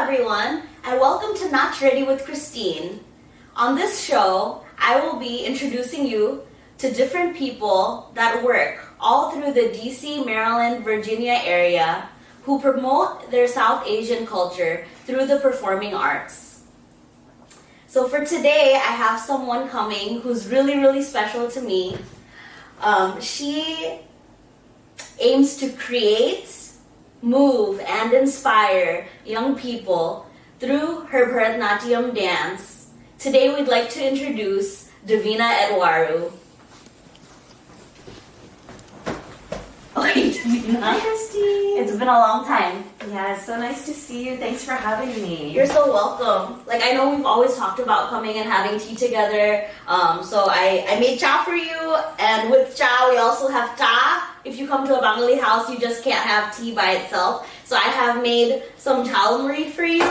everyone, and welcome to NaachReady with Christine. On this show, I will be introducing you to different people that work all through the DC, Maryland, Virginia area who promote their South Asian culture through the performing arts. So for today, I have someone coming who's really special to me. She aims to create, move, and inspire young people through her Bharathanatyam dance. Today we'd like to introduce Davina Etwaroo. Okay, Davina. Hi, Christine. It's been a long time. Yeah, it's so nice to see you. Thanks for having me. You're so welcome. Like, I know we've always talked about coming and having tea together. So I made cha for you, and with cha we also have ta. If you come to a Bengali house, you just can't have tea by itself. So I have made some calamari for you.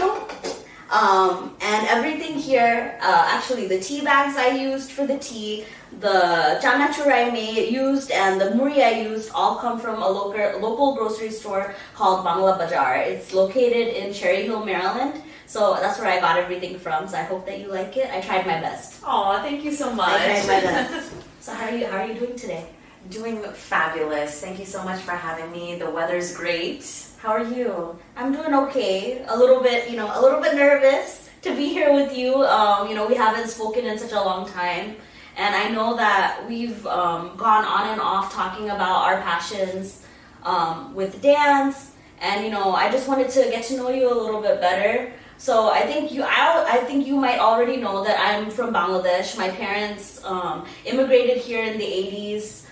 And everything here, actually the tea bags I used for the tea, the chanachur I used, and the muri I used all come from a local grocery store called Bangla Bazaar. It's located in Cherry Hill, Maryland. So that's where I got everything from. So I hope that you like it. I tried my best. Oh, thank you so much. I tried my best. So how are you doing today? Doing fabulous. Thank you so much for having me. The weather's great. How are you? I'm doing okay. A little bit nervous to be here with you. We haven't spoken in such a long time. And I know that we've gone on and off talking about our passions with dance. And, I just wanted to get to know you a little bit better. So I think you might already know that I'm from Bangladesh. My parents immigrated here in the 80s.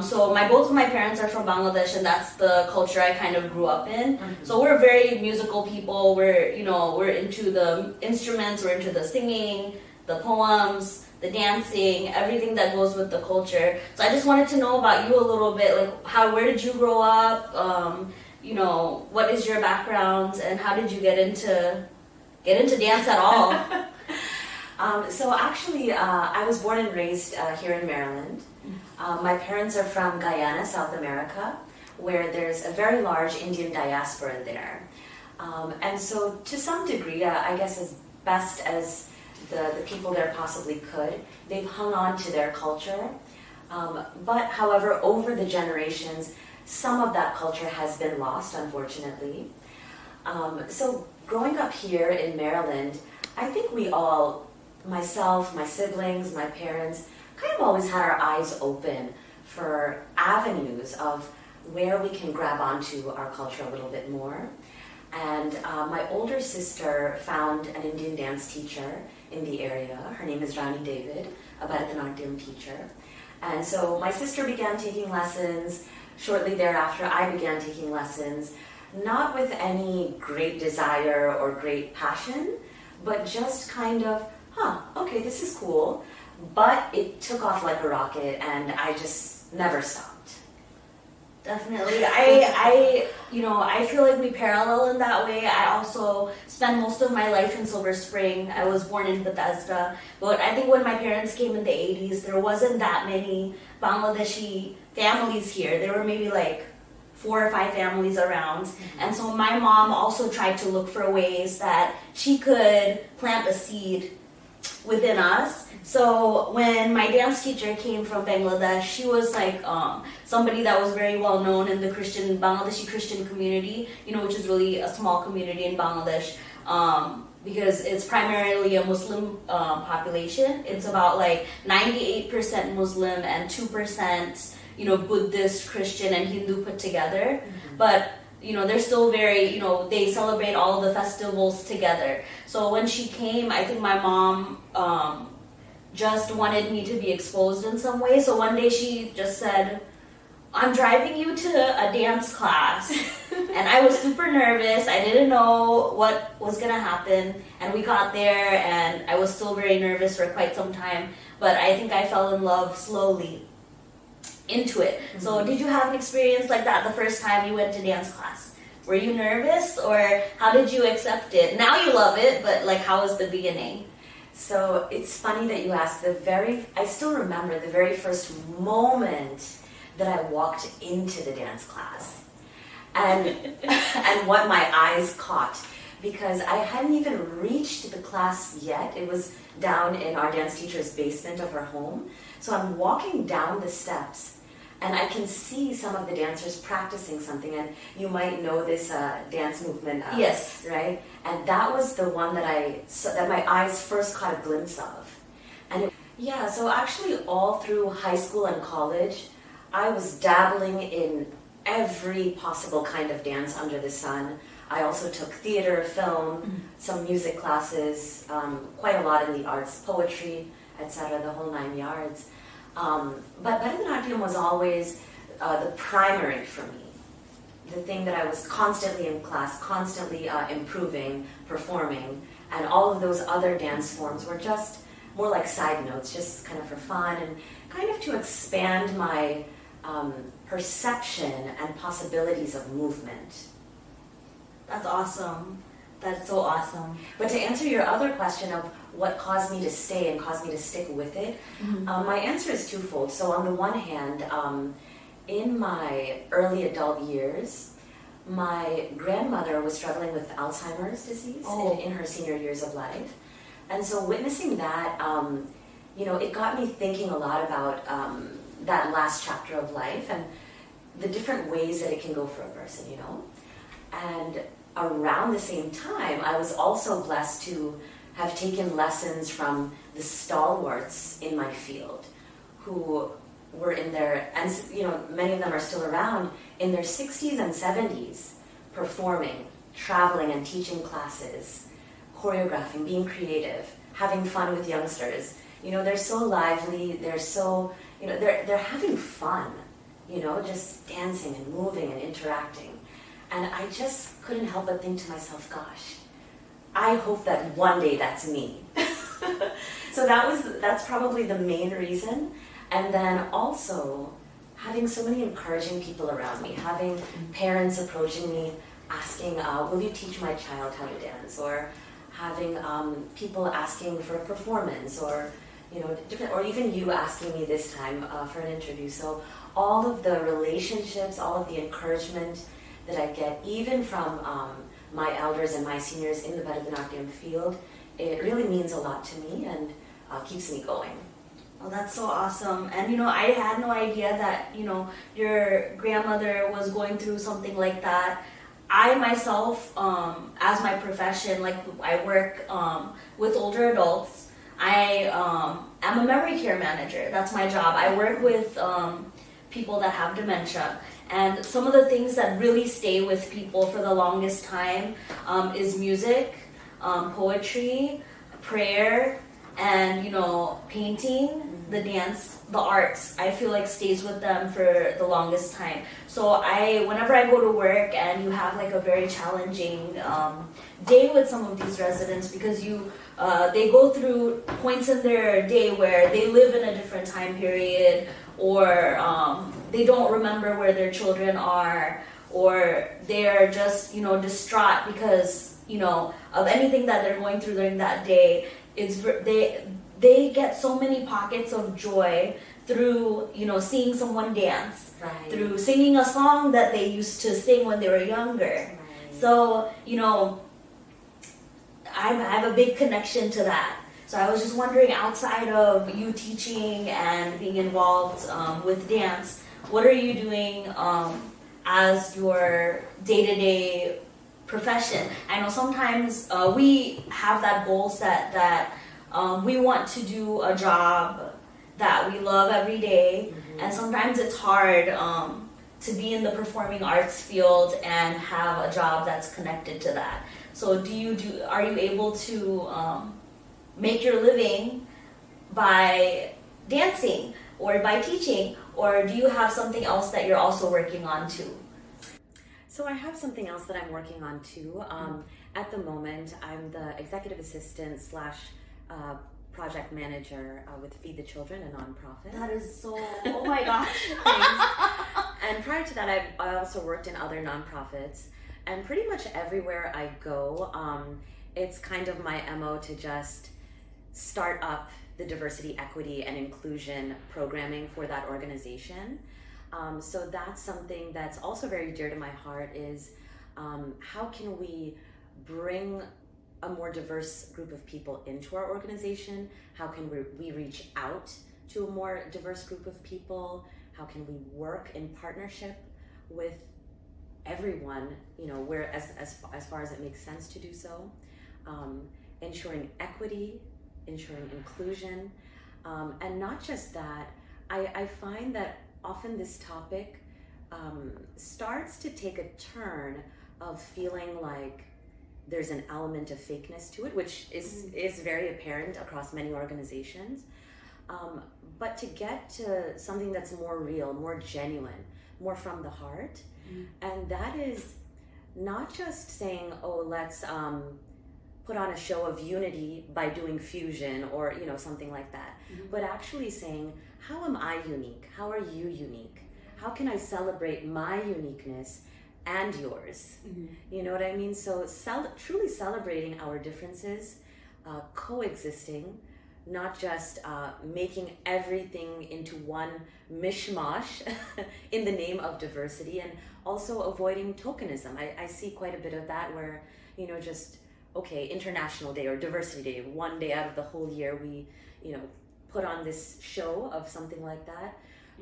So both of my parents are from Bangladesh, and that's the culture I kind of grew up in. Mm-hmm. So we're very musical people. We're into the instruments, we're into the singing, the poems, the dancing, everything that goes with the culture. So I just wanted to know about you a little bit, like where did you grow up? What is your background, and how did you get into dance at all? So actually, I was born and raised here in Maryland. My parents are from Guyana, South America, where there's a very large Indian diaspora there. And so to some degree, I guess as best as the people there possibly could, they've hung on to their culture. But however, over the generations, some of that culture has been lost, unfortunately. So growing up here in Maryland, I think we all, myself, my siblings, my parents, kind of always had our eyes open for avenues of where we can grab onto our culture a little bit more. And my older sister found an Indian dance teacher in the area. Her name is Rani David, a Bharathanatyam teacher. And so my sister began taking lessons. Shortly thereafter, I began taking lessons, not with any great desire or great passion, but just kind of, okay, this is cool. But it took off like a rocket, and I just never stopped. Definitely. I feel like we parallel in that way. I also spent most of my life in Silver Spring. I was born in Bethesda. But I think when my parents came in the 80s, there wasn't that many Bangladeshi families here. There were maybe like 4 or 5 families around. Mm-hmm. And so my mom also tried to look for ways that she could plant a seed within us. So when my dance teacher came from Bangladesh, she was like somebody that was very well known in the Bangladeshi Christian community, which is really a small community in Bangladesh, because it's primarily a Muslim population. It's about like 98% Muslim and 2% Buddhist, Christian, and Hindu put together. Mm-hmm. But they're still very, they celebrate all the festivals together. So when she came, I think my mom just wanted me to be exposed in some way. So one day she just said, I'm driving you to a dance class. And I was super nervous. I didn't know what was going to happen. And we got there, and I was still very nervous for quite some time. But I think I fell in love slowly into it. Mm-hmm. So did you have an experience like that the first time you went to dance class? Were you nervous, or how did you accept it? Now you love it, but how was the beginning? So it's funny that you asked. I still remember the very first moment that I walked into the dance class, and what my eyes caught because I hadn't even reached the class yet. It was down in our dance teacher's basement of her home. So I'm walking down the steps and I can see some of the dancers practicing something, and you might know this dance movement. Yes. Right? And that was the one that my eyes first caught a glimpse of. And yeah, so actually all through high school and college, I was dabbling in every possible kind of dance under the sun. I also took theater, film, some music classes, quite a lot in the arts, poetry, etc., the whole 9 yards. But Bharathanatyam was always the primary for me. The thing that I was constantly in class, constantly improving, performing, and all of those other dance forms were just more like side notes, just kind of for fun and kind of to expand my perception and possibilities of movement. That's awesome. That's so awesome. But to answer your other question of what caused me to stay and caused me to stick with it, my answer is twofold. So on the one hand, in my early adult years, my grandmother was struggling with Alzheimer's disease in her senior years of life. And so witnessing that, it got me thinking a lot about that last chapter of life and the different ways that it can go for a person, And around the same time, I was also blessed to have taken lessons from the stalwarts in my field who were in their, and many of them are still around, in their 60s and 70s, performing, traveling and teaching classes, choreographing, being creative, having fun with youngsters. They're so lively, they're so, they're having fun, just dancing and moving and interacting. And I just couldn't help but think to myself, gosh, I hope that one day that's me. So that's probably the main reason. And then also having so many encouraging people around me, having parents approaching me, asking, will you teach my child how to dance? Or having people asking for a performance, or different, or even you asking me this time for an interview. So all of the relationships, all of the encouragement that I get, even from my elders and my seniors in the Bharathanatyam field, it really means a lot to me and keeps me going. Oh, that's so awesome. And I had no idea that your grandmother was going through something like that. I myself, as my profession, I work with older adults. I am a memory care manager. That's my job. I work with people that have dementia. And some of the things that really stay with people for the longest time is music, poetry, prayer, and painting, the dance, the arts. I feel like stays with them for the longest time. So whenever I go to work and you have a very challenging day with some of these residents, because they go through points in their day where they live in a different time period, or they don't remember where their children are, or they're just distraught because of anything that they're going through during that day. They get so many pockets of joy through seeing someone dance, Right. through singing a song that they used to sing when they were younger. Right. So I have a big connection to that. So I was just wondering, outside of you teaching and being involved with dance, what are you doing as your day-to-day profession? I know sometimes we have that goal set that we want to do a job that we love every day, and sometimes it's hard to be in the performing arts field and have a job that's connected to that. So are you able to make your living by dancing or by teaching, or do you have something else that you're also working on too? So I have something else that I'm working on too. At the moment, I'm the executive assistant / project manager with Feed the Children, a nonprofit. That is so, oh my gosh. And prior to that, I also worked in other nonprofits. And pretty much everywhere I go, it's kind of my MO to just start up the diversity, equity, and inclusion programming for that organization. So that's something that's also very dear to my heart, is how can we bring a more diverse group of people into our organization? How can we reach out to a more diverse group of people? How can we work in partnership with everyone, where as far as it makes sense to do so? Ensuring equity, ensuring inclusion, and not just that, I find that often this topic starts to take a turn of feeling like there's an element of fakeness to it, which is very apparent across many organizations. But to get to something that's more real, more genuine, more from the heart, and that is not just saying, oh, let's put on a show of unity by doing fusion or something like that, but actually saying, how am I unique? How are you unique? How can I celebrate my uniqueness and yours? You know what I mean? So truly celebrating our differences, coexisting, not just making everything into one mishmash in the name of diversity, and also avoiding tokenism. I see quite a bit of that where, just, okay, International Day or Diversity Day, one day out of the whole year, we, put on this show of something like that.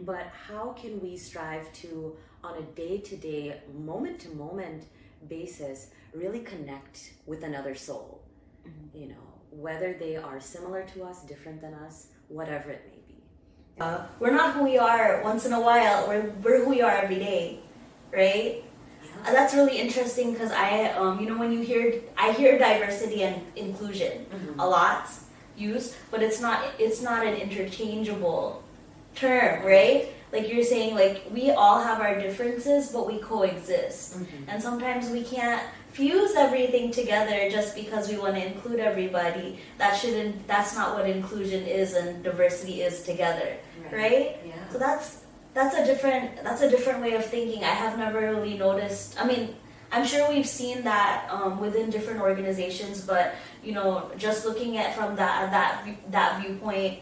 But how can we strive to, on a day-to-day, moment-to-moment basis, really connect with another soul? Whether they are similar to us, different than us, whatever it may be. We're not who we are once in a while. We're who we are every day, right? Yeah. That's really interesting because when I hear diversity and inclusion a lot used, but it's not an interchangeable term, right? Like you're saying, like we all have our differences, but we coexist, and sometimes we can't fuse everything together just because we want to include everybody. That's not what inclusion is and diversity is together, right? Yeah. So that's a different way of thinking. I have never really noticed. I mean, I'm sure we've seen that within different organizations, but just looking at from that viewpoint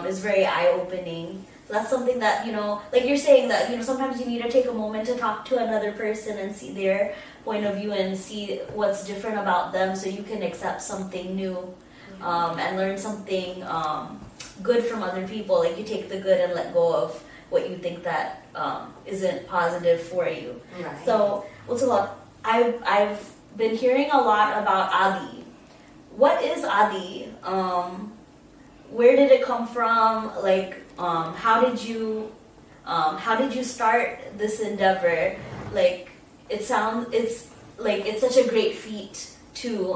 is very eye-opening. So that's something that, like you're saying that, sometimes you need to take a moment to talk to another person and see their point of view and see what's different about them so you can accept something new and learn something good from other people. Like you take the good and let go of what you think that isn't positive for you. Right. So, I've been hearing a lot about Aadi. What is Aadi? Where did it come from? Like, how did you start this endeavor? Like, it's such a great feat to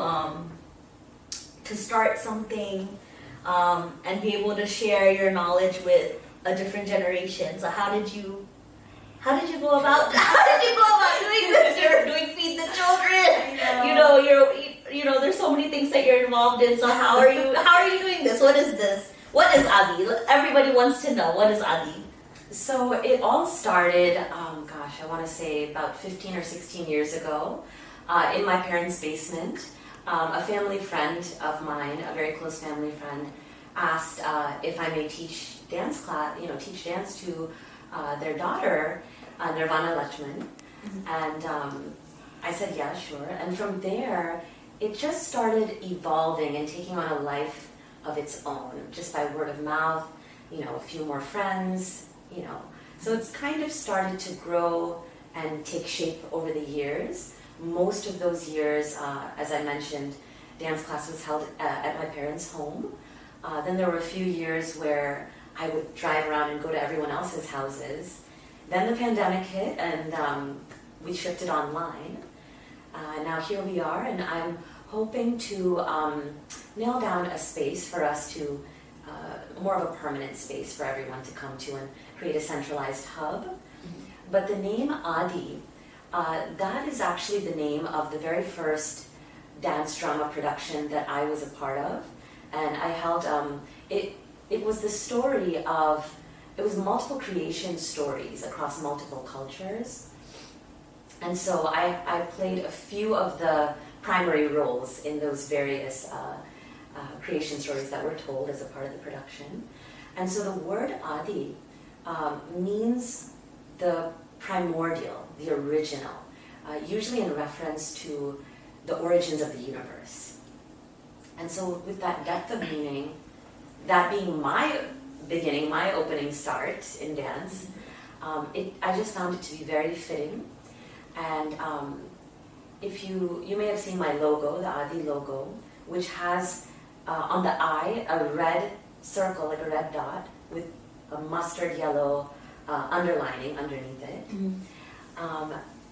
start something and be able to share your knowledge with a different generation. So how did you go about doing this? You're doing Feed the Children. There's so many things that you're involved in. So how are you doing this? What is this? What is Aadi? Everybody wants to know, what is Aadi? So it all started, I want to say about 15 or 16 years ago, in my parents' basement. A family friend of mine, a very close family friend, asked if I may teach dance to their daughter, Bharathanatyam. And I said, yeah, sure. And from there, it just started evolving and taking on a life of its own, just by word of mouth, a few more friends, So it's kind of started to grow and take shape over the years. Most of those years, as I mentioned, dance class was held at my parents' home. Then there were a few years where I would drive around and go to everyone else's houses. Then the pandemic hit and we shifted online. Now here we are, and I'm hoping to nail down a space for us to, more of a permanent space for everyone to come to and create a centralized hub. But the name Aadi, that is actually the name of the very first dance drama production that I was a part of. And I held, it was the story of, it was multiple creation stories across multiple cultures. And so I played a few of the primary roles in those various creation stories that were told as a part of the production. And so the word Aadi means the primordial, the original, usually in reference to the origins of the universe. And so with that depth of meaning, that being my beginning, my opening start in dance, I just found it to be very fitting. And if you may have seen my logo, the Aadi logo, which has on the eye a red circle, like a red dot, with a mustard yellow underlining underneath it.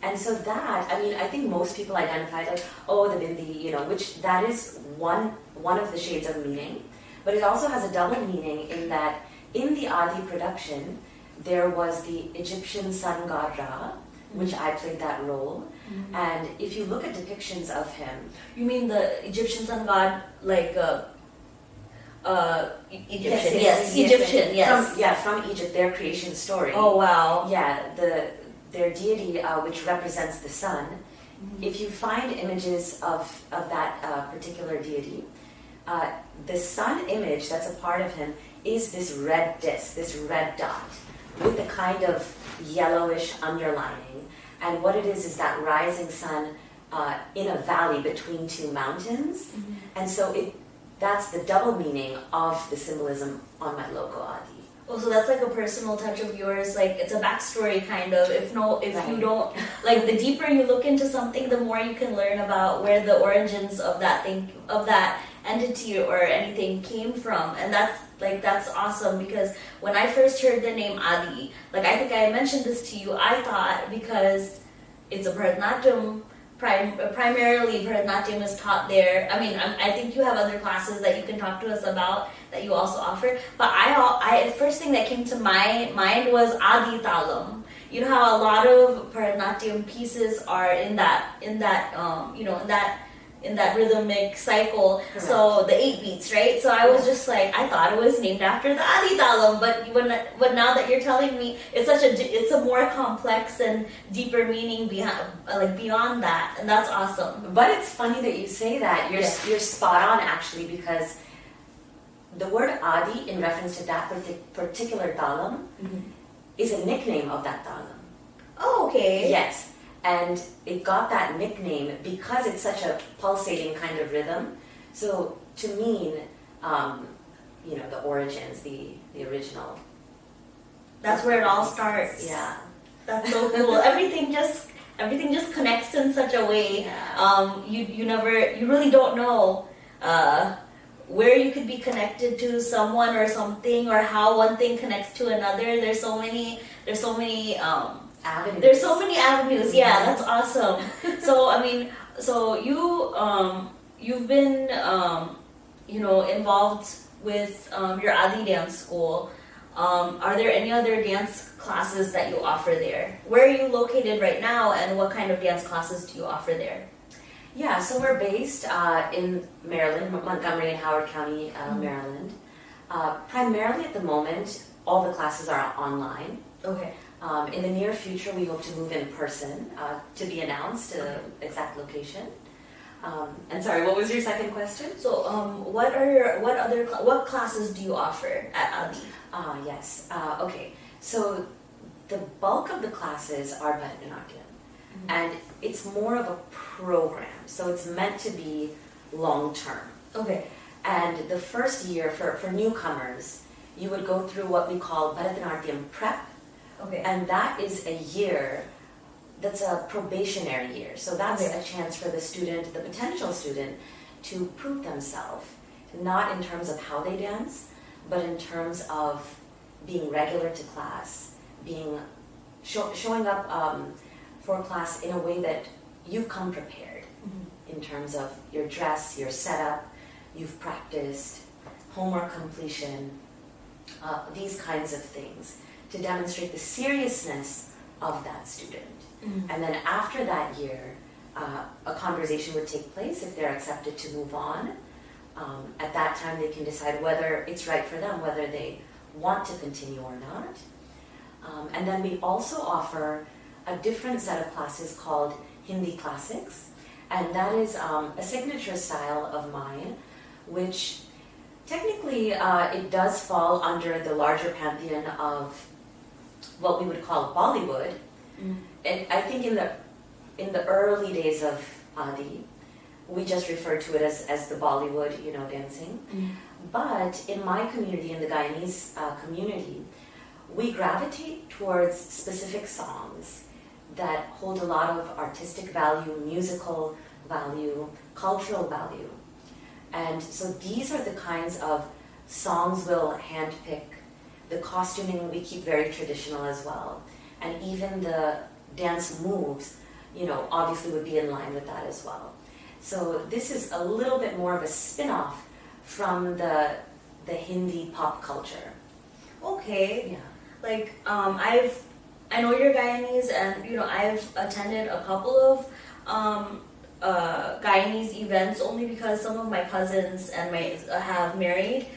And so that, I mean, I think most people identify like, oh, the bindi, you know, which that is one of the shades of meaning. But it also has a double meaning in that in the Aadi production, there was the Egyptian sun god Ra, which I played that role. And if you look at depictions of him... You mean the Egyptian sun god, like Egyptian? Yes, Egyptian, yes. From Egypt, their creation story. Oh, wow. Yeah, their deity, which represents the sun. If you find images of that particular deity, the sun image that's a part of him is this red disc, this red dot, with a kind of yellowish underlining. And what it is that rising sun in a valley between two mountains. And so that's the double meaning of the symbolism on my logo, Aadi. Oh, so that's like a personal touch of yours, like it's a backstory kind of. If Right. you don't, like the deeper you look into something, the more you can learn about where the origins of that thing, of that entity or anything came from. And that's awesome, because when I first heard the name Aadi, like I think I mentioned this to you, I thought because it's a Bharathanatyam, primarily Bharathanatyam is taught there. I mean, I think you have other classes that you can talk to us about that you also offer. But I first thing that came to my mind was Aadi Talam. You know how a lot of Bharathanatyam pieces are in that rhythmic cycle. Correct. So the 8 beats, right? So I was just like, I thought it was named after the Aadi Talam, but now that you're telling me, it's a more complex and deeper meaning beyond that, and that's awesome. But it's funny that you say that. You're spot on, actually, because the word Aadi, in reference to that particular talam, is a nickname of that talam. Oh, okay. Yes. And it got that nickname because it's such a pulsating kind of rhythm. So to mean, the origins, the original. That's where it all starts. Yeah. That's so cool. Everything just connects in such a way. Yeah. You really don't know where you could be connected to someone or something, or how one thing connects to another. There's so many Avenues. There's so many avenues. Yeah, that's awesome. So I mean, so you've been involved with your Aadi dance school. Are there any other dance classes that you offer there? Where are you located right now, and what kind of dance classes do you offer there? Yeah, so we're based in Maryland, Montgomery and Howard County, Maryland. Primarily at the moment, all the classes are online. Okay. In the near future, we hope to move in person, to be announced, exact location. And sorry, what was your second question? So, what classes do you offer at Aadi? Yes. Okay. So the bulk of the classes are Bharathanatyam, and it's more of a program. So it's meant to be long term. Okay. And the first year for newcomers, you would go through what we call Bharathanatyam prep. Okay. And that is a year that's a probationary year. So that's Okay. a chance for the potential student, to prove themselves, not in terms of how they dance, but in terms of being regular to class, showing up for class in a way that you've come prepared, in terms of your dress, your setup, you've practiced, homework completion, these kinds of things, to demonstrate the seriousness of that student. And then after that year, a conversation would take place if they're accepted to move on. At that time, they can decide whether it's right for them, whether they want to continue or not. And then we also offer a different set of classes called Hindi Classics. And that is a signature style of mine, which technically it does fall under the larger pantheon of what we would call Bollywood. And I think in the early days of Aadi, we just refer to it as the Bollywood, dancing. But in my community, in the Guyanese community, we gravitate towards specific songs that hold a lot of artistic value, musical value, cultural value. And so these are the kinds of songs we'll handpick. The costuming we keep very traditional as well. And even the dance moves, obviously would be in line with that as well. So this is a little bit more of a spin-off from the Hindi pop culture. Okay. Yeah. Like, I know you're Guyanese, and I've attended a couple of Guyanese events only because some of my cousins and have married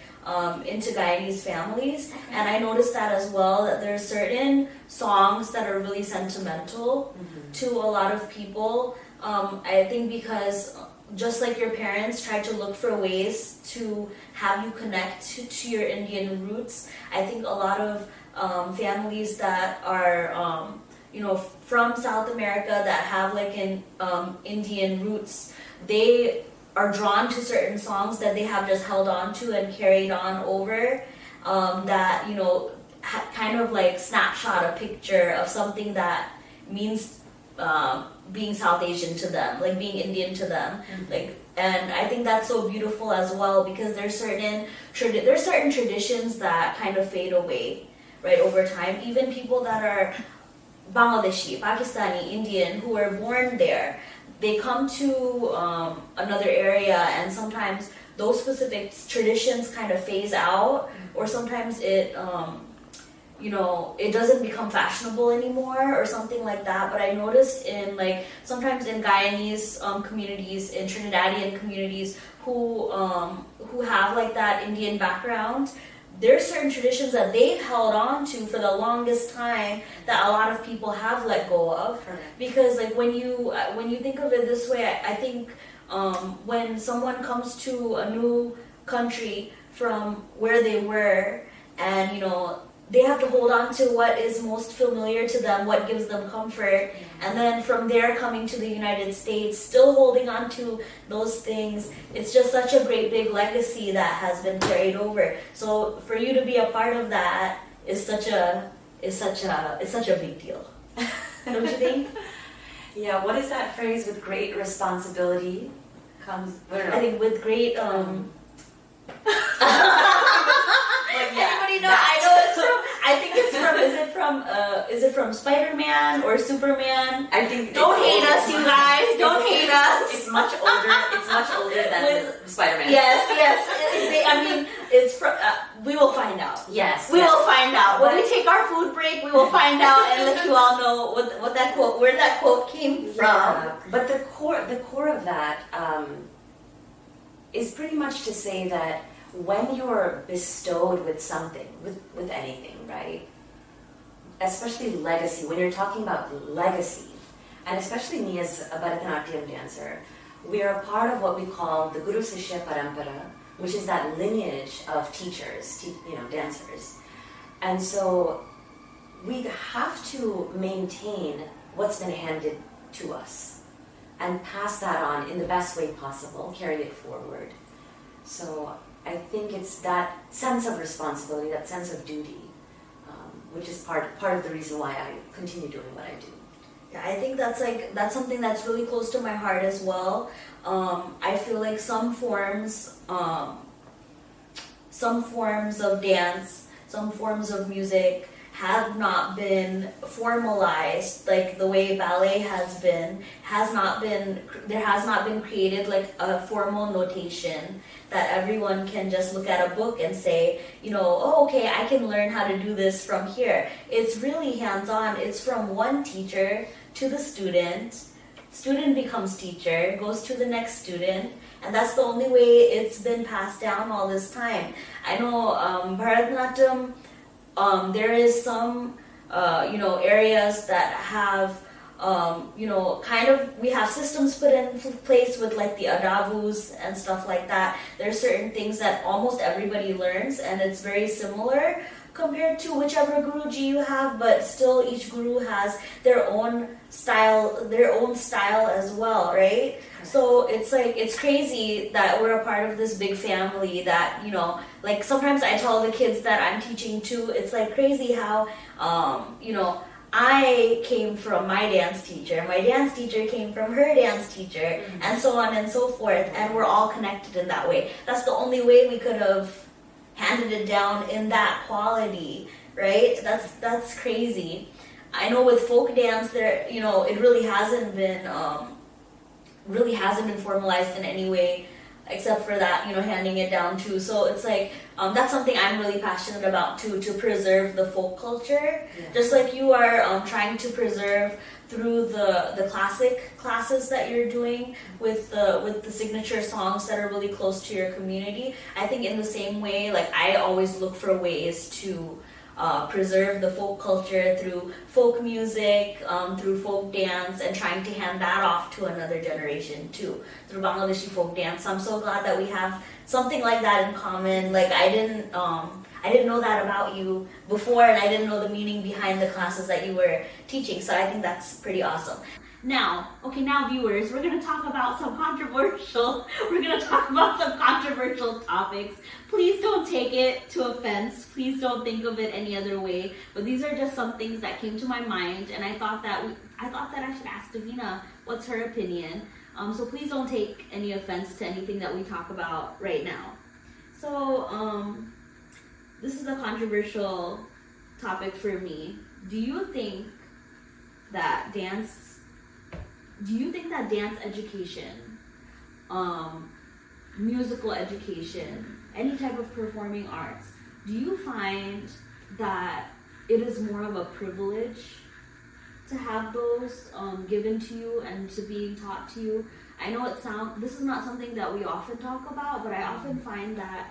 into Guyanese families, and I noticed that as well, that there's certain songs that are really sentimental to a lot of people. I think because just like your parents tried to look for ways to have you connect to your Indian roots, I think a lot of families that are from South America that have like an Indian roots, they are drawn to certain songs that they have just held on to and carried on over, that kind of like snapshot a picture of something that means being South Asian to them, like being Indian to them. And I think that's so beautiful as well, because there's certain traditions that kind of fade away, right, over time. Even people that are Bangladeshi, Pakistani, Indian, who were born there, they come to another area, and sometimes those specific traditions kind of phase out, or sometimes it doesn't become fashionable anymore or something like that. But I noticed sometimes in Guyanese communities, in Trinidadian communities who have like that Indian background, there's certain traditions that they've held on to for the longest time that a lot of people have let go of. Because like when you think of it this way, I think when someone comes to a new country from where they were, and they have to hold on to what is most familiar to them, what gives them comfort, and then from there coming to the United States, still holding on to those things. It's just such a great big legacy that has been carried over. So for you to be a part of that is such a big deal. Don't you think? Yeah. What is that phrase? With great responsibility comes. I think with great. Anybody know? I know it's from. I think it's from. Is it from Spider-Man or Superman? I think. Don't hate us, you guys. Don't hate us. It's much older. It's much older than Spider-Man. Yes. It's from. We will find out. Yes. We will find out when we take our food break. We will find out and let you all know where that quote came from. Yeah. But the core of that is pretty much to say that when you're bestowed with something, with anything, right? Especially legacy, when you're talking about legacy, and especially me as a Bharathanatyam dancer, we are a part of what we call the Guru Sishya Parampara, which is that lineage of teachers, dancers. And so we have to maintain what's been handed to us and pass that on in the best way possible, carry it forward. So I think it's that sense of responsibility, that sense of duty, which is part of the reason why I continue doing what I do. Yeah, I think that's something that's really close to my heart as well. I feel like some forms of dance, some forms of music have not been formalized like the way ballet has been. There has not been created like a formal notation that everyone can just look at a book and say, oh, okay, I can learn how to do this from here. It's really hands-on. It's from one teacher to the student. Student becomes teacher, goes to the next student, and that's the only way it's been passed down all this time. I know Bharatanatyam, there is some areas that have kind of we have systems put in place with like the adavus and stuff like that. There's certain things that almost everybody learns, and it's very similar compared to whichever guruji you have, but still each guru has their own style as well, right? So it's like, it's crazy that we're a part of this big family that, like sometimes I tell the kids that I'm teaching to, it's like crazy how, I came from my dance teacher came from her dance teacher, and so on and so forth, and we're all connected in that way. That's the only way we could have handed it down in that quality, right? That's crazy. I know with folk dance, there, it really hasn't been formalized in any way, except for that, handing it down too. So it's like, that's something I'm really passionate about too, to preserve the folk culture, just like you are trying to preserve through the classic classes that you're doing with the signature songs that are really close to your community. I think in the same way, like I always look for ways to preserve the folk culture through folk music, through folk dance, and trying to hand that off to another generation too, through Bangladeshi folk dance. I'm so glad that we have something like that in common. Like I didn't know that about you before, and I didn't know the meaning behind the classes that you were teaching, so I think that's pretty awesome. Now viewers, we're going to talk about some controversial topics. Please don't take it to offense. Please don't think of it any other way. But these are just some things that came to my mind, and I thought that I should ask Davina what's her opinion. So please don't take any offense to anything that we talk about right now. So this is a controversial topic for me. Do you think that dance education, musical education, any type of performing arts, do you find that it is more of a privilege to have those given to you and to being taught to you? I know this is not something that we often talk about, but I often find that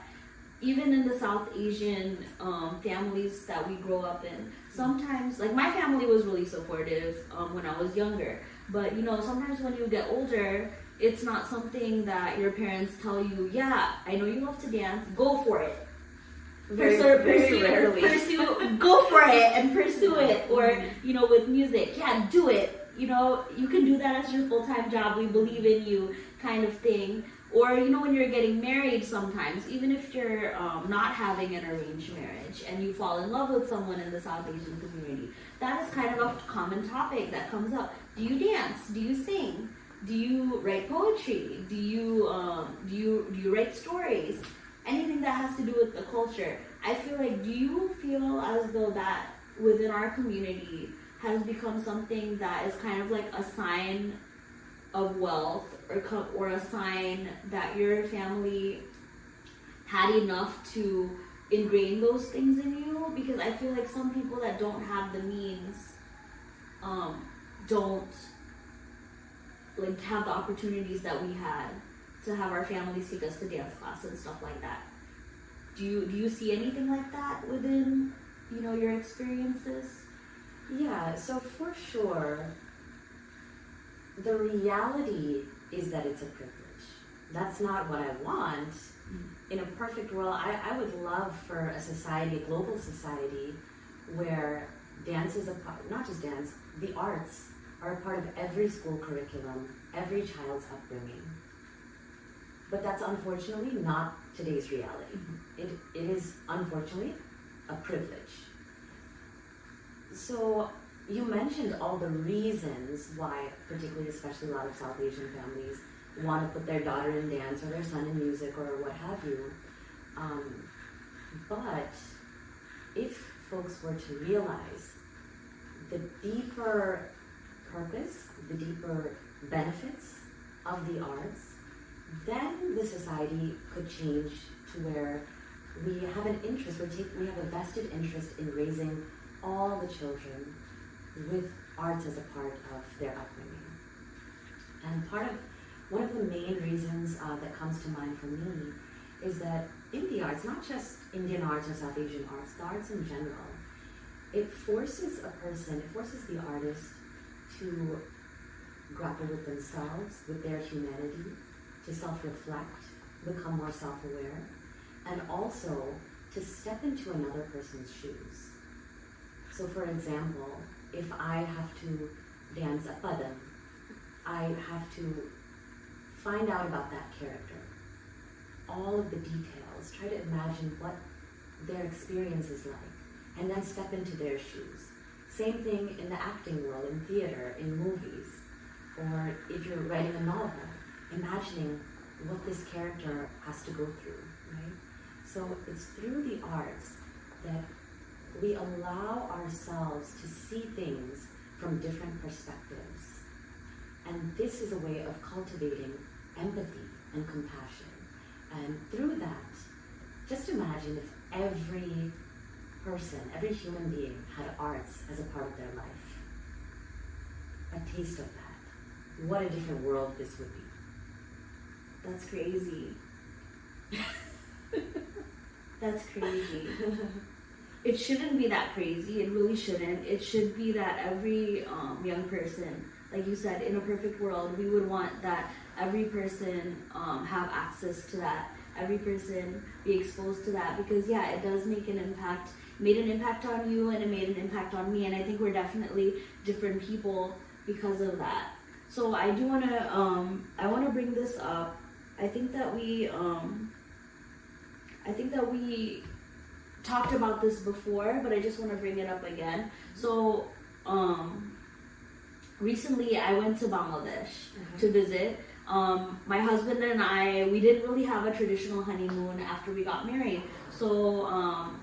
even in the South Asian families that we grow up in, sometimes, like my family was really supportive when I was younger, but sometimes when you get older, it's not something that your parents tell you, yeah, I know you love to dance, go for it. Very rarely. Go for it and pursue it. Or, with music, yeah, do it. You can do that as your full-time job, we believe in you, kind of thing. Or, when you're getting married sometimes, even if you're not having an arranged marriage and you fall in love with someone in the South Asian community, that is kind of a common topic that comes up. Do you dance? Do you sing? Do you write poetry? Do you write stories? Anything that has to do with the culture. I feel like, do you feel as though that within our community has become something that is kind of like a sign of wealth, or a sign that your family had enough to ingrain those things in you? Because I feel like some people that don't have the means don't like have the opportunities that we had to have our families take us to dance class and stuff like that. Do you see anything like that within your experiences? Yeah, so for sure, the reality is that it's a privilege. That's not what I want. In a perfect world, I would love for a society, a global society, where dance is a part, not just dance, the arts are a part of every school curriculum, every child's upbringing. But that's unfortunately not today's reality. It is unfortunately a privilege. So you mentioned all the reasons why, particularly, especially a lot of South Asian families want to put their daughter in dance or their son in music or what have you. But if folks were to realize the deeper purpose, the deeper benefits of the arts, then the society could change to where we have an interest, we have a vested interest in raising all the children with arts as a part of their upbringing. And one of the main reasons that comes to mind for me is that in the arts, not just Indian arts or South Asian arts, the arts in general, it forces the artist to grapple with themselves, with their humanity, to self-reflect, become more self-aware, and also to step into another person's shoes. So for example, if I have to dance a padam, I have to find out about that character, all of the details, try to imagine what their experience is like, and then step into their shoes. Same thing in the acting world, in theater, in movies, or if you're writing a novel, imagining what this character has to go through, right? So it's through the arts that we allow ourselves to see things from different perspectives. And this is a way of cultivating empathy and compassion. And through that, just imagine if every person, every human being had arts as a part of their life. A taste of that. What a different world this would be. That's crazy. That's crazy. It shouldn't be that crazy. It really shouldn't. It should be that every young person, like you said, in a perfect world, we would want that every person have access to that. Every person be exposed to that, because yeah, it does make an impact. It made an impact on you, and it made an impact on me, and I think we're definitely different people because of that. So I do want to I want to bring this up. I think that we talked about this before, but I just want to bring it up again. So recently I went to Bangladesh to visit. My husband and I, we didn't really have a traditional honeymoon after we got married. So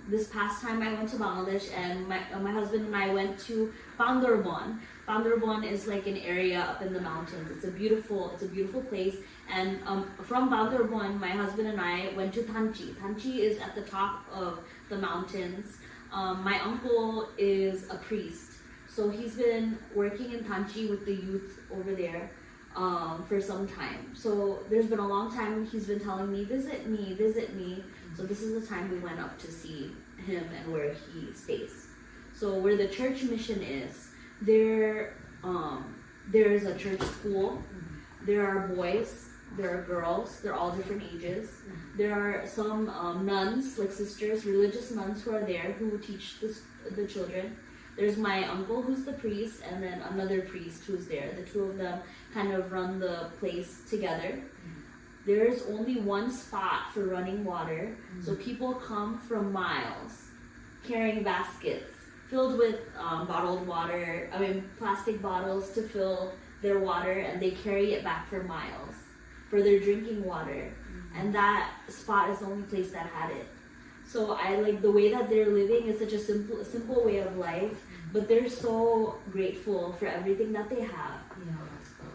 this past time I went to Bangladesh, and my husband and I went to Bandarban. Bandarban is like an area up in the mountains. It's a beautiful place. And from Bandarban, my husband and I went to Thanchi. Thanchi is at the top of the mountains. My uncle is a priest, so he's been working in Thanchi with the youth over there for some time. So there's been a long time he's been telling me, visit me. So this is the time we went up to see him and where he stays. So where the church mission is, there's a church school. There are boys, there are girls, they're all different ages. There are some nuns, like sisters, religious nuns who are there who teach the children. There's my uncle who's the priest, and then another priest who's there. The two of them kind of run the place together. There's only one spot for running water, so people come from miles carrying baskets filled with bottled water, plastic bottles to fill their water, and they carry it back for miles for their drinking water. And that spot is the only place that had it. So I like the way that they're living is such a simple way of life, but they're so grateful for everything that they have.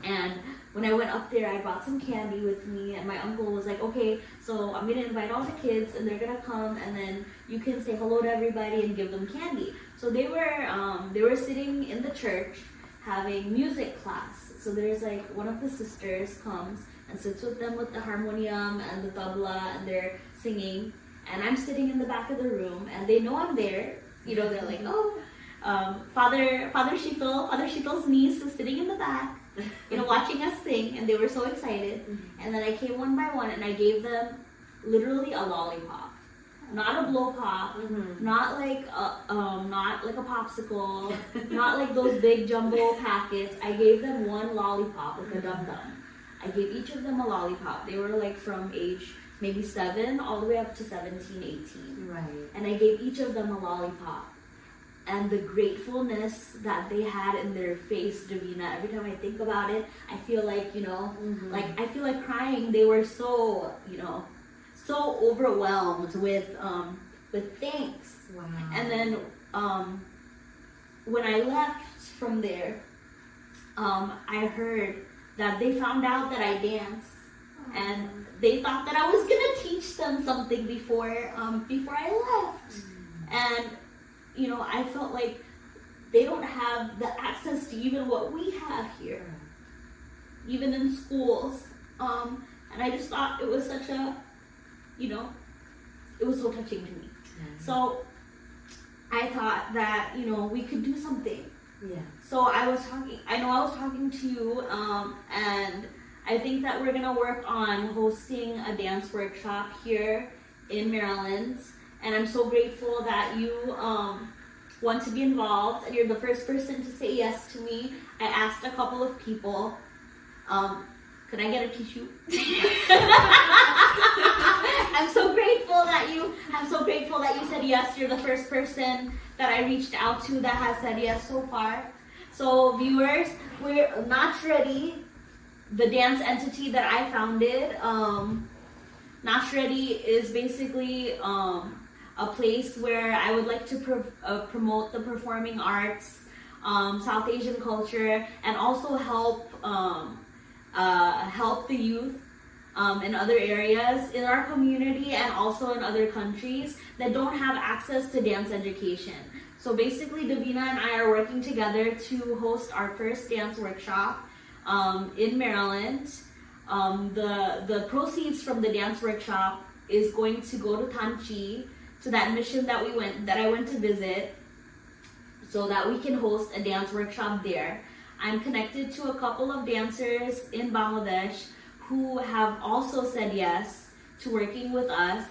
And when I went up there, I brought some candy with me, and my uncle was like, okay, so I'm gonna invite all the kids, and they're gonna come, and then you can say hello to everybody and give them candy. So they were sitting in the church having music class. So there's like one of the sisters comes and sits with them with the harmonium and the tabla, and they're singing. And I'm sitting in the back of the room, and they know I'm there. They're like, Father Sheetal's niece is sitting in the back, watching us sing, and they were so excited. And then I came one by one, and I gave them literally a lollipop, not a blow pop, not like a popsicle, not like those big jumbo packets. I gave them one lollipop with a dum dum. I gave each of them a lollipop. They were like from age maybe 7 all the way up to 17, 18. Right. And I gave each of them a lollipop. And the gratefulness that they had in their face, Davina, every time I think about it, I feel like, like I feel like crying. They were so, so overwhelmed with thanks. Wow. And then when I left from there, I heard that they found out that I danced. And they thought that I was gonna teach them something before I left. And I felt like they don't have the access to even what we have here, even in schools. And I just thought it was such a, it was so touching to me. So I thought that, we could do something. Yeah. So I was talking to you, and I think that we're gonna work on hosting a dance workshop here in Maryland, and I'm so grateful that you want to be involved, and you're the first person to say yes to me. I asked a couple of people. Could I get a tissue? I'm so grateful that you said yes. You're the first person that I reached out to that has said yes so far. So viewers, we're NaachReady, the dance entity that I founded. NaachReady is basically a place where I would like to promote the performing arts, South Asian culture, and also help the youth in other areas in our community and also in other countries that don't have access to dance education. So basically, Davina and I are working together to host our first dance workshop in Maryland. The proceeds from the dance workshop is going to go to Tanchi, to that mission that I went to visit, so that we can host a dance workshop there. I'm connected to a couple of dancers in Bangladesh who have also said yes to working with us.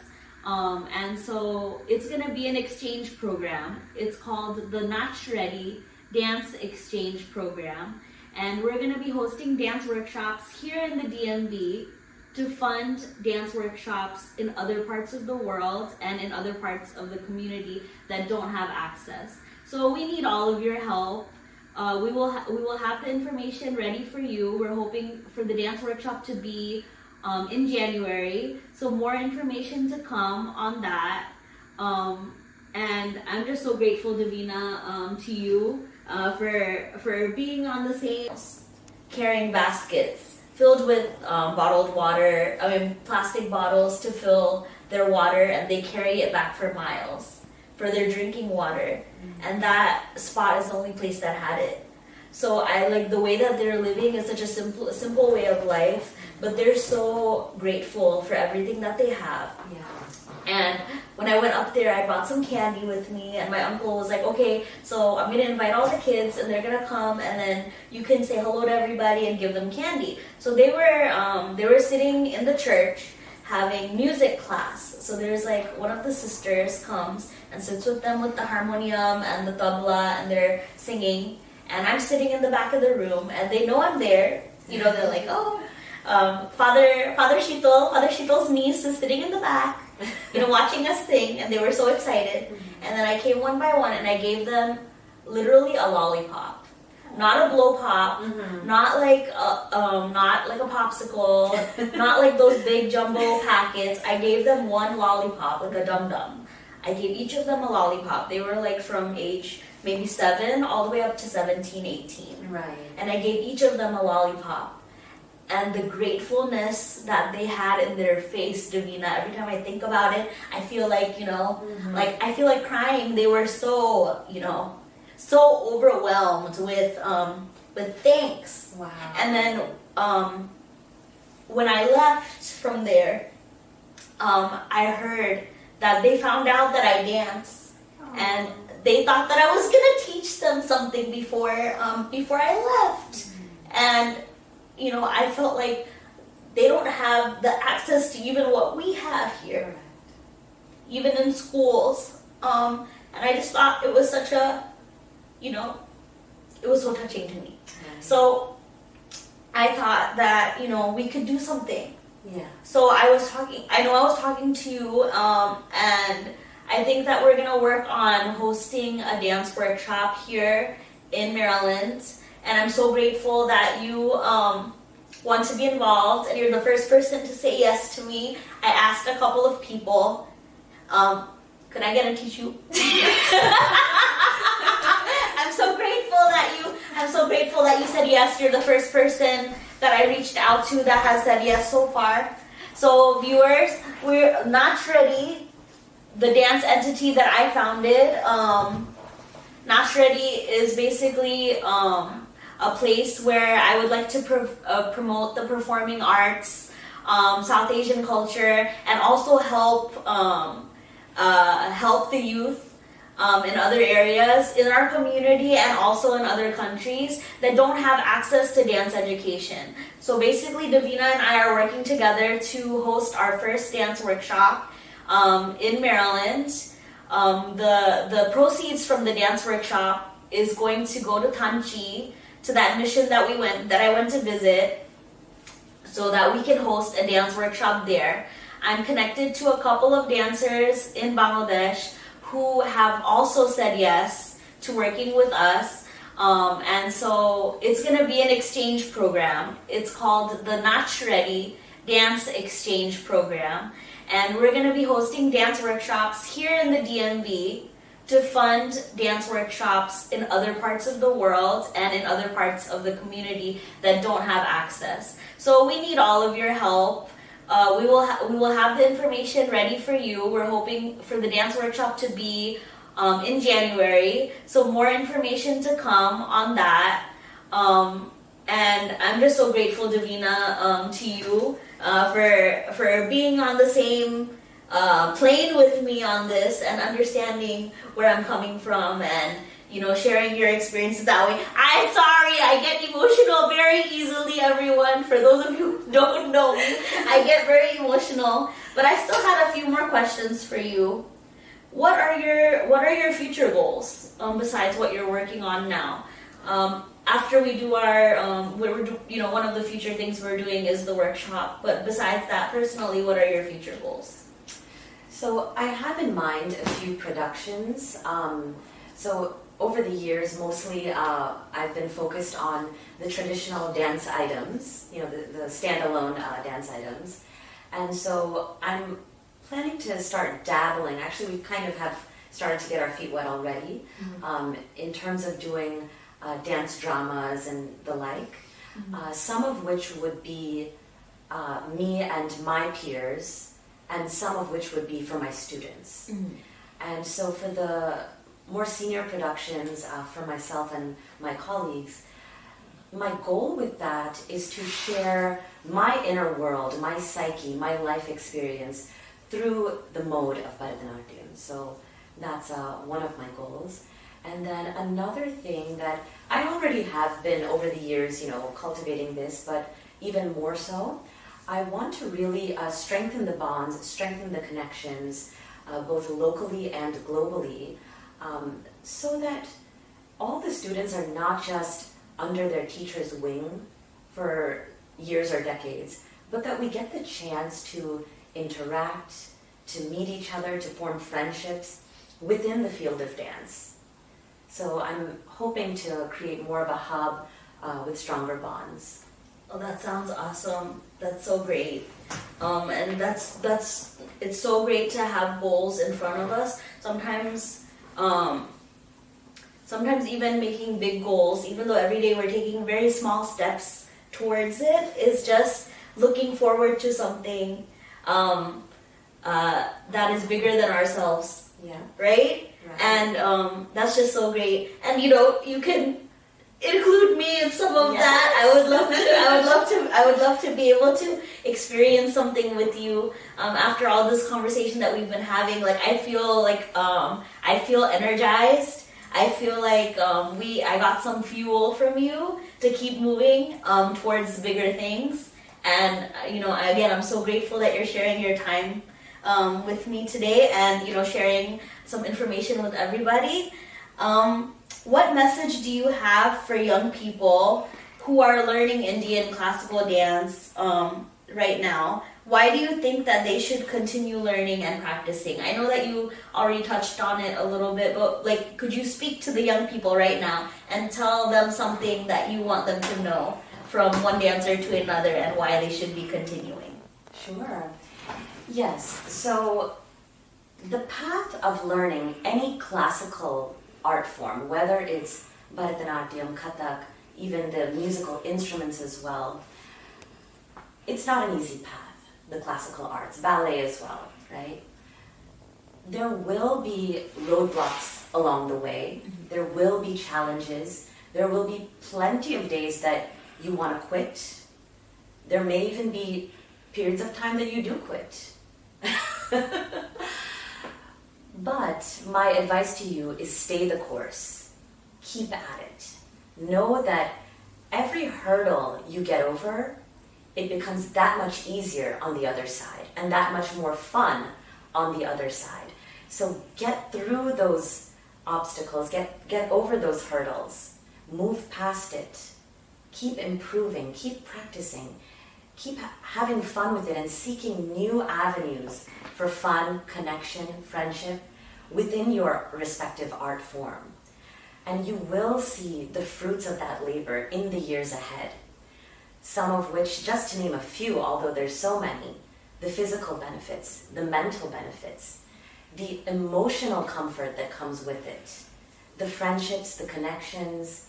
And so it's gonna be an exchange program. It's called the NaachReady Dance Exchange Program. And we're gonna be hosting dance workshops here in the DMV to fund dance workshops in other parts of the world and in other parts of the community that don't have access. So we need all of your help. We will have the information ready for you. We're hoping for the dance workshop to be in January, so more information to come on that. And I'm just so grateful, Davina, to you for being on the same. Carrying baskets filled with bottled water, plastic bottles to fill their water, and they carry it back for miles for their drinking water. And that spot is the only place that had it. So I like the way that they're living is such a simple way of life, but they're so grateful for everything that they have. Yeah. And when I went up there, I brought some candy with me, and my uncle was like, okay, so I'm gonna invite all the kids, and they're gonna come, and then you can say hello to everybody and give them candy. So they were sitting in the church having music class. So there's like one of the sisters comes and sits with them with the harmonium and the tabla, and they're singing. And I'm sitting in the back of the room, and they know I'm there. You know, they're like, oh, Father Shitol's niece is sitting in the back, you know, watching us sing, and they were so excited. And then I came one by one, and I gave them literally a lollipop, not a blow pop, not like a popsicle, not like those big jumbo packets. I gave them one lollipop, like a dum dum. I gave each of them a lollipop. They were like from age maybe 7 all the way up to 17, 18. Right. And I gave each of them a lollipop. And the gratefulness that they had in their face, Davina, every time I think about it, I feel like, you know, like I feel like crying. They were so, you know, so overwhelmed with thanks. Wow. And then when I left from there, I heard that they found out that I dance, and they thought that I was gonna teach them something before I left. And you know, I felt like they don't have the access to even what we have here, even in schools. And I just thought it was such a, you know, it was so touching to me. So I thought that, you know, we could do something. Yeah. So I was talking to you, and I think that we're gonna work on hosting a dance workshop here in Maryland. And I'm so grateful that you want to be involved, and you're the first person to say yes to me. I asked a couple of people, could I get a tissue? I'm so grateful that you said yes. You're the first person that I reached out to that has said yes so far. So viewers, we're NaachReady, the dance entity that I founded. NaachReady is basically a place where I would like to promote the performing arts, South Asian culture, and also help the youth in other areas in our community and also in other countries that don't have access to dance education. So basically, Davina and I are working together to host our first dance workshop in Maryland. The proceeds from the dance workshop is going to go to Tanchi, to that mission that I went to visit, so that we can host a dance workshop there. I'm connected to a couple of dancers in Bangladesh who have also said yes to working with us. And so it's going to be an exchange program. It's called the NaachReady Dance Exchange Program. And we're going to be hosting dance workshops here in the DMV to fund dance workshops in other parts of the world and in other parts of the community that don't have access. So we need all of your help. We will have the information ready for you. We're hoping for the dance workshop to be in January, so more information to come on that. And I'm just so grateful, Davina, to you for being on the same plane with me on this and understanding where I'm coming from and sharing your experiences that way. I'm sorry, I get emotional very easily, everyone. For those of you who don't know me, I get very emotional. But I still had a few more questions for you. What are your future goals besides what you're working on now? After we do our, one of the future things we're doing is the workshop. But besides that, personally, what are your future goals? So I have in mind a few productions. So over the years, mostly I've been focused on the traditional dance items, the standalone dance items. And so I'm planning to start dabbling. Actually, we kind of have started to get our feet wet already, in terms of doing dance dramas and the like, some of which would be me and my peers, and some of which would be for my students. And so for the more senior productions for myself and my colleagues, my goal with that is to share my inner world, my psyche, my life experience through the mode of Bharathanatyam. So that's one of my goals. And then another thing that I already have been over the years, cultivating this, but even more so, I want to really strengthen the bonds, strengthen the connections, both locally and globally, so that all the students are not just under their teacher's wing for years or decades, but that we get the chance to interact, to meet each other, to form friendships within the field of dance. So I'm hoping to create more of a hub with stronger bonds. Oh, that sounds awesome. That's so great. And it's so great to have goals in front of us. Sometimes even making big goals, even though every day we're taking very small steps towards it, is just looking forward to something that is bigger than ourselves. Yeah. Right? And that's just so great. And you can include me in some of that. I would love to be able to experience something with you after all this conversation that we've been having. Like I feel energized. I feel like I got some fuel from you to keep moving towards bigger things. And again, I'm so grateful that you're sharing your time with me today and sharing some information with everybody. What message do you have for young people who are learning Indian classical dance right now? Why do you think that they should continue learning and practicing? I know that you already touched on it a little bit, but could you speak to the young people right now and tell them something that you want them to know from one dancer to another and why they should be continuing? Sure. Yes. So the path of learning any classical art form, whether it's Bharathanatyam, Kathak, even the musical instruments as well, it's not an easy path, the classical arts, ballet as well, right? There will be roadblocks along the way. There will be challenges. There will be plenty of days that you want to quit. There may even be periods of time that you do quit. But my advice to you is stay the course. Keep at it. Know that every hurdle you get over, it becomes that much easier on the other side and that much more fun on the other side. So get through those obstacles, get over those hurdles, move past it, keep improving, keep practicing, keep having fun with it and seeking new avenues for fun, connection, friendship within your respective art form. And you will see the fruits of that labor in the years ahead. Some of which, just to name a few, although there's so many, the physical benefits, the mental benefits, the emotional comfort that comes with it, the friendships, the connections.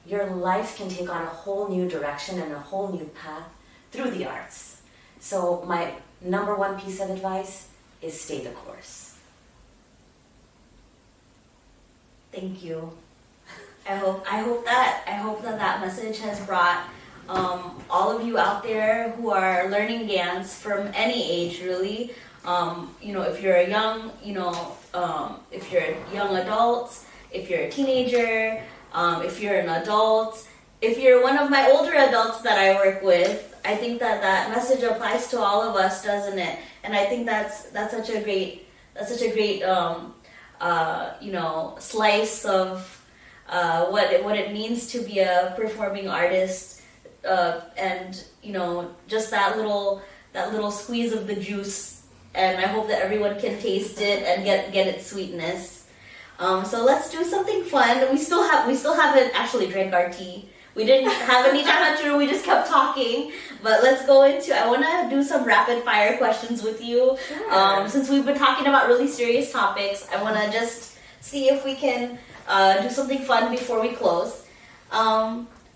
Your life can take on a whole new direction and a whole new path through the arts. So my number one piece of advice is stay the course. Thank you. I hope that message has brought all of you out there who are learning dance from any age, really. If you're a young, if you're a young adult, if you're a teenager, if you're an adult, if you're one of my older adults that I work with, I think that message applies to all of us, doesn't it? And I think that's such a great slice of what it means to be a performing artist, and just that little squeeze of the juice. And I hope that everyone can taste it and get its sweetness. So let's do something fun. We still haven't actually drank our tea. We didn't have any nachachuru, we just kept talking. But let's go into, I want to do some rapid fire questions with you. Sure. Since we've been talking about really serious topics, I want to just see if we can do something fun before we close.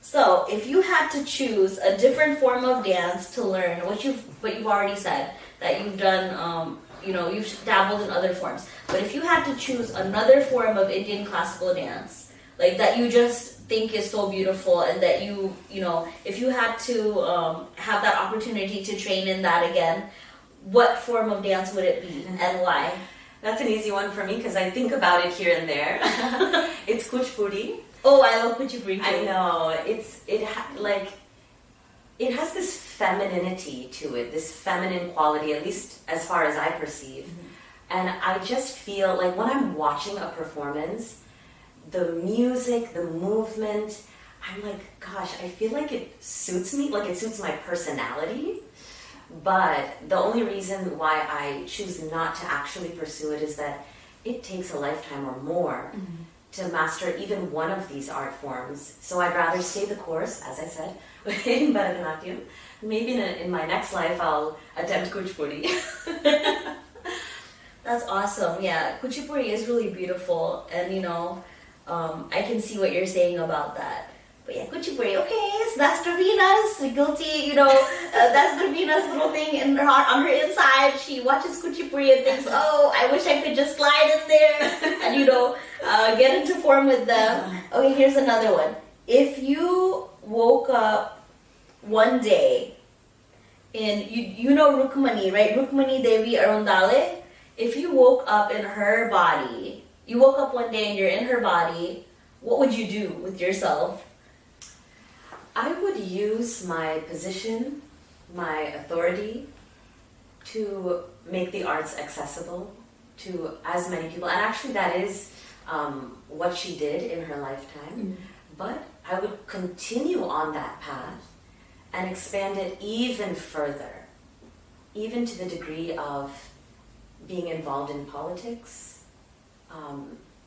So if you had to choose a different form of dance to learn, what you've already said, that you've done, you've dabbled in other forms. But if you had to choose another form of Indian classical dance, like that you just think is so beautiful, and that if you had to have that opportunity to train in that again, what form of dance would it be and why? That's an easy one for me because I think about it here and there. It's kuchipudi. Oh, I love kuchipudi too. I know. It has this femininity to it, this feminine quality, at least as far as I perceive. Mm-hmm. And I just feel like when I'm watching a performance, the music, the movement, I'm like, gosh, I feel like it suits me, like it suits my personality. But the only reason why I choose not to actually pursue it is that it takes a lifetime or more to master even one of these art forms. So I'd rather stay the course, as I said, in Bharathanatyam. Maybe in my next life I'll attempt kuchipudi. That's awesome. Yeah, kuchipudi is really beautiful, and I can see what you're saying about that. But yeah, kuchipudi, okay, so that's Davina's guilty, that's Davina's little thing in her heart, on her inside. She watches kuchipudi and thinks, oh, I wish I could just slide in there and, get into form with them. Okay, here's another one. If you woke up one day in, Rukmani, right? Rukmani Devi Arundale. If you woke up in her body, you woke up one day and you're in her body, what would you do with yourself? I would use my position, my authority, to make the arts accessible to as many people. And actually that is what she did in her lifetime. Mm-hmm. But I would continue on that path and expand it even further, even to the degree of being involved in politics,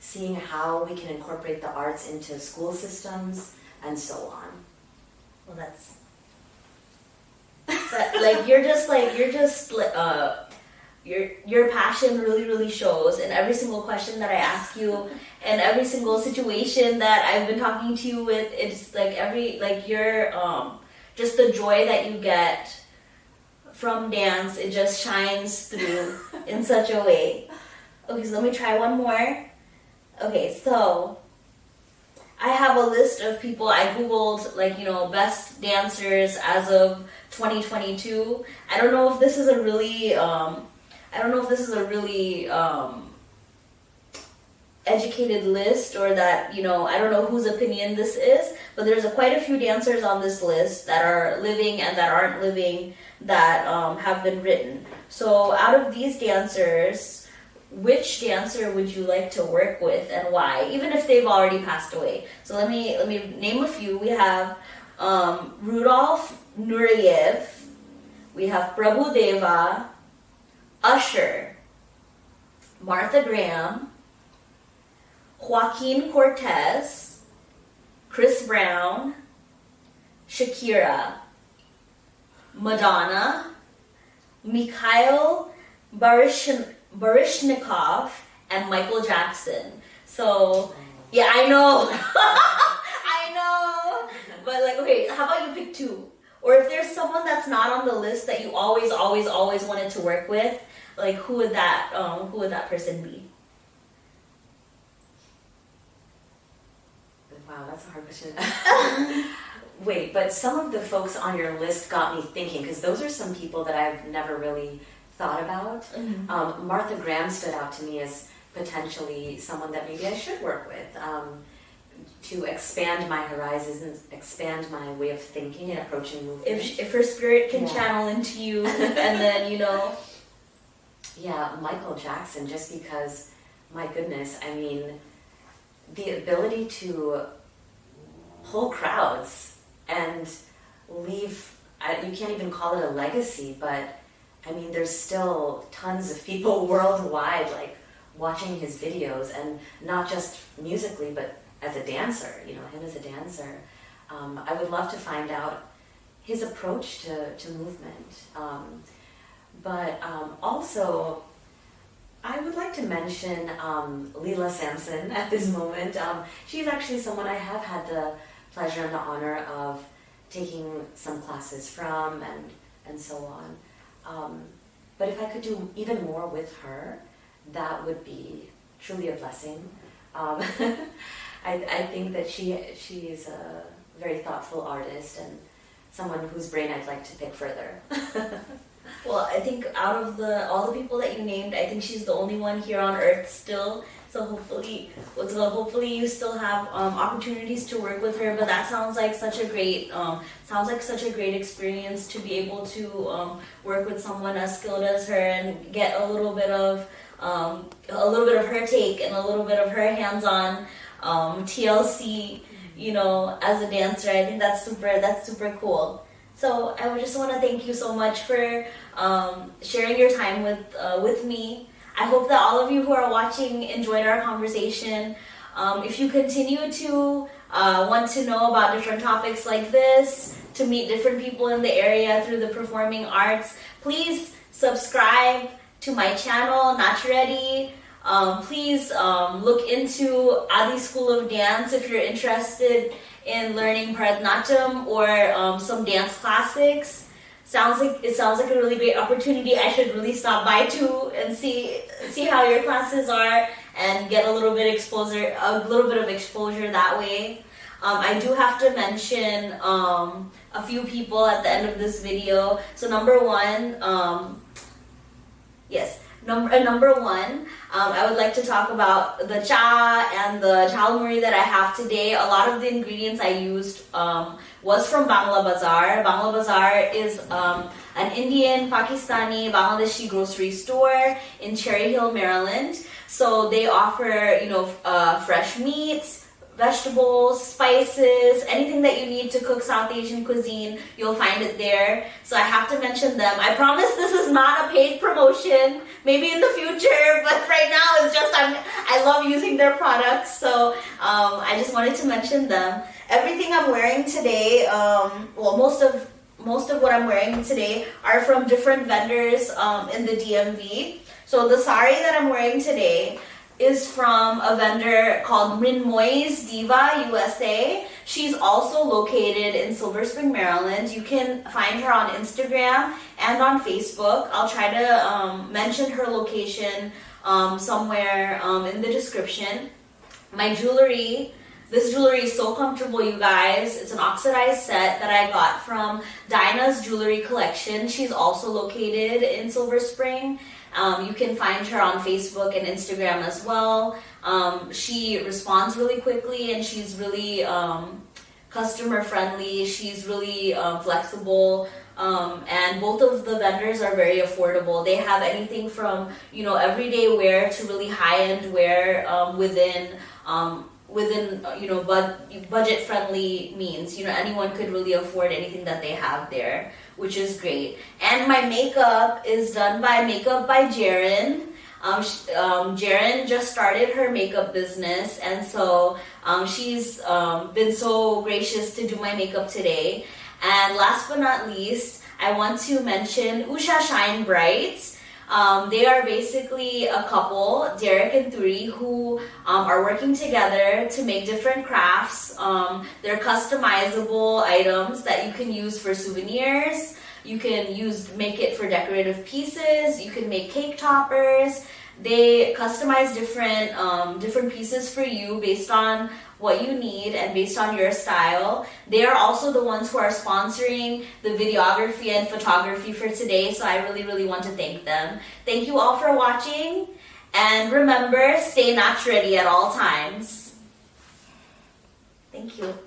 seeing how we can incorporate the arts into school systems, and so on. Well, your passion really, really shows in every single question that I ask you, and every single situation that I've been talking to you with. It's just the joy that you get from dance, it just shines through in such a way. Okay, so let me try one more. Okay, so I have a list of people I googled, best dancers as of 2022. I don't know if this is a really educated list, or that, you know, I don't know whose opinion this is, but there's quite a few dancers on this list that are living and that aren't living that have been written. So out of these dancers, which dancer would you like to work with and why, even if they've already passed away? So let me name a few. We have Rudolph Nureyev, we have Prabhu Deva, Usher, Martha Graham, Joaquin Cortez, Chris Brown, Shakira, Madonna, Mikhail Baryshnikov, and Michael Jackson. So, yeah, I know. I know. But like, okay, how about you pick two? Or if there's someone that's not on the list that you always wanted to work with, like who would that person be? Wow, that's a hard question. Wait, but some of the folks on your list got me thinking, because those are some people that I've never really thought about. Mm-hmm. Martha Graham stood out to me as potentially someone that maybe I should work with, to expand my horizons and expand my way of thinking and approaching movement. If her spirit can channel into you, and then, you know. Yeah, Michael Jackson, just because, my goodness, I mean, the ability to pull crowds and leave, you can't even call it a legacy, but I mean, there's still tons of people worldwide like watching his videos, and not just musically, but as a dancer, you know, him as a dancer. I would love to find out his approach to movement. But also, I would like to mention Leela Sampson at this moment. She's actually someone I have had the pleasure and the honor of taking some classes from, and so on. But if I could do even more with her, that would be truly a blessing. I think that she is a very thoughtful artist and someone whose brain I'd like to pick further. Well, I think out of all the people that you named, I think she's the only one here on Earth still. So hopefully you still have opportunities to work with her. But that sounds like such a great experience to be able to work with someone as skilled as her and get a little bit of her take and a little bit of her hands-on TLC, you know, as a dancer. I think that's super cool. So I would just want to thank you so much for sharing your time with me. I hope that all of you who are watching enjoyed our conversation. If you continue to want to know about different topics like this, to meet different people in the area through the performing arts, please subscribe to my channel, NaachReady. Please look into Aadi School of Dance if you're interested in learning Bharathanatyam or some dance classics. It sounds like a really great opportunity. I should really stop by too and see how your classes are and get a little bit of exposure that way. I do have to mention a few people at the end of this video. So number one, I would like to talk about the cha and the chalmuri that I have today. A lot of the ingredients I used was from Bangla Bazaar. Bangla Bazaar is an Indian, Pakistani, Bangladeshi grocery store in Cherry Hill, Maryland. So they offer, fresh meats, vegetables, spices, anything that you need to cook South Asian cuisine, you'll find it there. So I have to mention them. I promise this is not a paid promotion, maybe in the future, but right now it's just I love using their products, so I just wanted to mention them. Everything I'm wearing today, most of what I'm wearing today are from different vendors in the DMV. So the sari that I'm wearing today is from a vendor called Mrinmoy's Diva USA. She's also located in Silver Spring, Maryland. You can find her on Instagram and on Facebook. I'll try to mention her location somewhere in the description. My jewelry, this jewelry is so comfortable, you guys. It's an oxidized set that I got from Diana's Jewelry Collection. She's also located in Silver Spring. You can find her on Facebook and Instagram as well. She responds really quickly, and she's really customer friendly. She's really flexible. And both of the vendors are very affordable. They have anything from, everyday wear to really high-end wear within budget friendly means. Anyone could really afford anything that they have there, which is great. And my makeup is done by Makeup by Jaren. Jaren just started her makeup business, and so she's been so gracious to do my makeup today. And last but not least, I want to mention Usha Shine Bright. They are basically a couple, Derek and Thuri, who are working together to make different crafts. They're customizable items that you can use for souvenirs. You can make it for decorative pieces. You can make cake toppers. They customize different pieces for you based on what you need and based on your style. They are also the ones who are sponsoring the videography and photography for today, so I really, really want to thank them. Thank you all for watching, and remember, stay NaachReady at all times. Thank you.